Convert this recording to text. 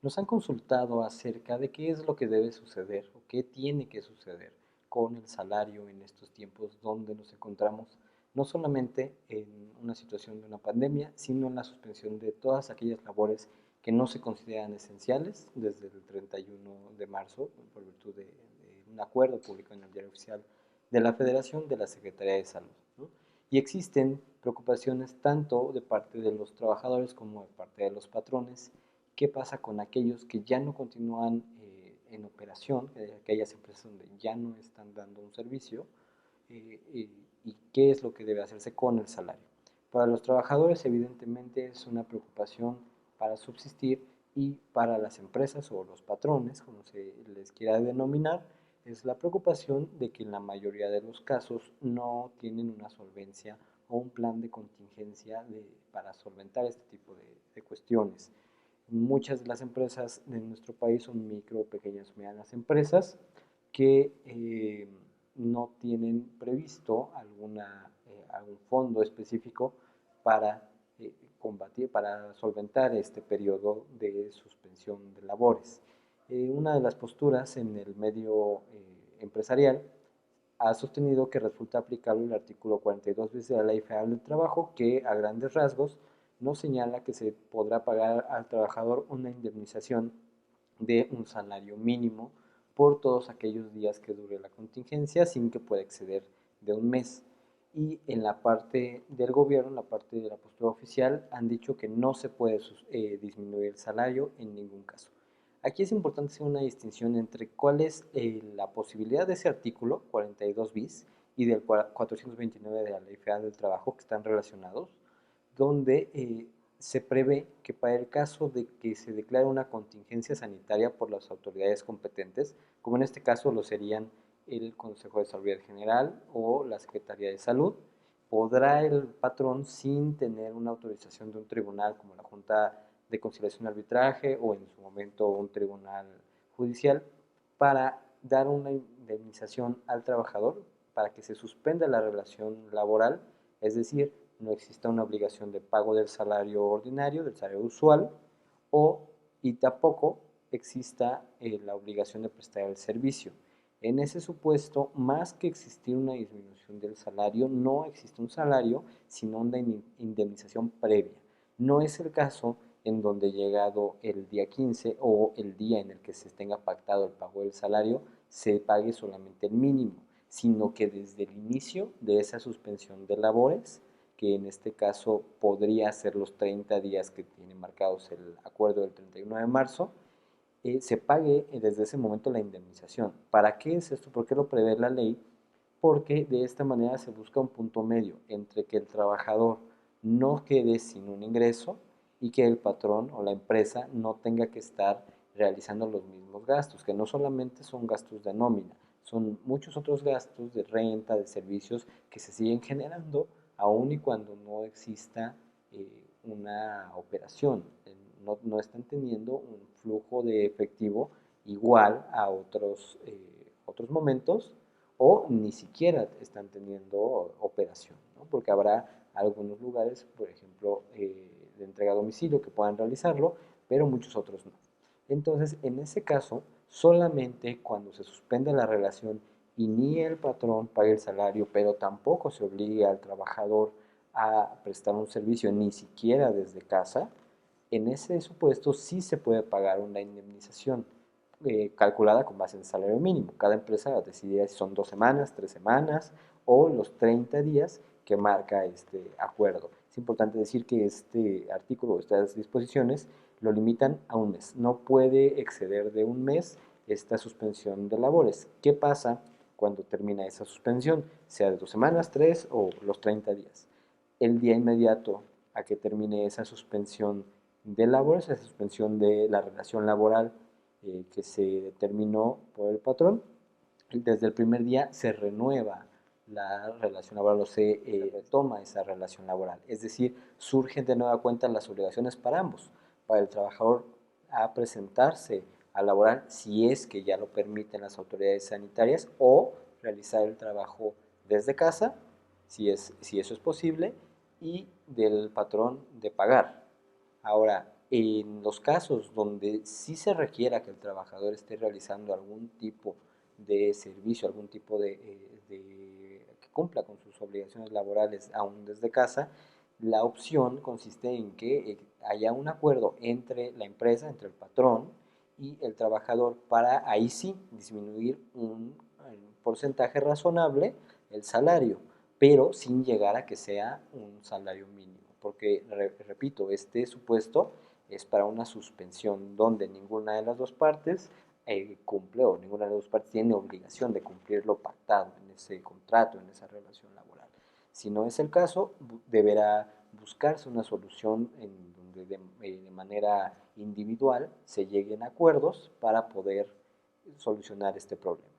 nos han consultado acerca de qué es lo que debe suceder o qué tiene que suceder con el salario en estos tiempos donde nos encontramos, no solamente en una situación de una pandemia, sino en la suspensión de todas aquellas labores que no se consideran esenciales desde el 31 de marzo, por virtud de un acuerdo publicado en el Diario Oficial de la Federación de la Secretaría de Salud, ¿no? Y existen preocupaciones tanto de parte de los trabajadores como de parte de los patrones. ¿Qué pasa con aquellos que ya no continúan en operación, aquellas empresas donde ya no están dando un servicio? Y qué es lo que debe hacerse con el salario. Para los trabajadores, evidentemente, es una preocupación para subsistir, y para las empresas o los patrones, como se les quiera denominar, es la preocupación de que en la mayoría de los casos no tienen una solvencia o un plan de contingencia para solventar este tipo de cuestiones. Muchas de las empresas de nuestro país son micro, pequeñas, medianas empresas que no tienen previsto algún fondo específico para para solventar este periodo de suspensión de labores. Una de las posturas en el medio empresarial ha sostenido que resulta aplicable el artículo 42 bis de la Ley Federal del Trabajo, que a grandes rasgos nos señala que se podrá pagar al trabajador una indemnización de un salario mínimo por todos aquellos días que dure la contingencia, sin que pueda exceder de un mes. Y en la parte del gobierno, en la parte de la postura oficial, han dicho que no se puede disminuir el salario en ningún caso. Aquí es importante hacer una distinción entre cuál es la posibilidad de ese artículo 42 bis y del 429 de la Ley Federal del Trabajo, que están relacionados, donde se prevé que para el caso de que se declare una contingencia sanitaria por las autoridades competentes, como en este caso lo serían el Consejo de Salud General o la Secretaría de Salud, podrá el patrón, sin tener una autorización de un tribunal como la Junta de Conciliación y Arbitraje o en su momento un tribunal judicial, para dar una indemnización al trabajador para que se suspenda la relación laboral, es decir, no exista una obligación de pago del salario ordinario, del salario usual, o y tampoco exista la obligación de prestar el servicio. En ese supuesto, más que existir una disminución del salario, no existe un salario, sino una indemnización previa. No es el caso en donde llegado el día 15 o el día en el que se tenga pactado el pago del salario, se pague solamente el mínimo, sino que desde el inicio de esa suspensión de labores, que en este caso podría ser los 30 días que tiene marcados el acuerdo del 31 de marzo, se pague desde ese momento la indemnización. ¿Para qué es esto? ¿Por qué lo prevé la ley? Porque de esta manera se busca un punto medio entre que el trabajador no quede sin un ingreso y que el patrón o la empresa no tenga que estar realizando los mismos gastos, que no solamente son gastos de nómina, son muchos otros gastos de renta, de servicios que se siguen generando aun y cuando no exista una operación. No están teniendo un flujo de efectivo igual a otros momentos, o ni siquiera están teniendo operación, ¿no? Porque habrá algunos lugares, por ejemplo, de entrega a domicilio que puedan realizarlo, pero muchos otros no. Entonces, en ese caso, solamente cuando se suspende la relación y ni el patrón pague el salario, pero tampoco se obligue al trabajador a prestar un servicio, ni siquiera desde casa, en ese supuesto sí se puede pagar una indemnización calculada con base en el salario mínimo. Cada empresa decidirá si son 2 semanas, 3 semanas o los 30 días que marca este acuerdo. Es importante decir que este artículo, estas disposiciones, lo limitan a un mes. No puede exceder de un mes esta suspensión de labores. ¿Qué pasa cuando termina esa suspensión? Sea de 2 semanas, 3 o los 30 días. El día inmediato a que termine esa suspensión de labores, esa suspensión de la relación laboral que se determinó por el patrón, desde el primer día se renueva la relación laboral o se toma esa relación laboral. Es decir, surgen de nueva cuenta las obligaciones para ambos, para el trabajador a presentarse a laborar si es que ya lo permiten las autoridades sanitarias, o realizar el trabajo desde casa, si eso es posible, y del patrón de pagar. Ahora, En los casos donde sí se requiera que el trabajador esté realizando algún tipo de servicio, algún tipo que cumpla con sus obligaciones laborales aún desde casa, la opción consiste en que haya un acuerdo entre la empresa, entre el patrón y el trabajador para ahí sí disminuir un porcentaje razonable el salario, pero sin llegar a que sea un salario mínimo. Porque, repito, este supuesto es para una suspensión donde ninguna de las dos partes cumple o ninguna de las dos partes tiene obligación de cumplir lo pactado en ese contrato, en esa relación laboral. Si no es el caso, deberá buscarse una solución en donde de manera individual se lleguen a acuerdos para poder solucionar este problema.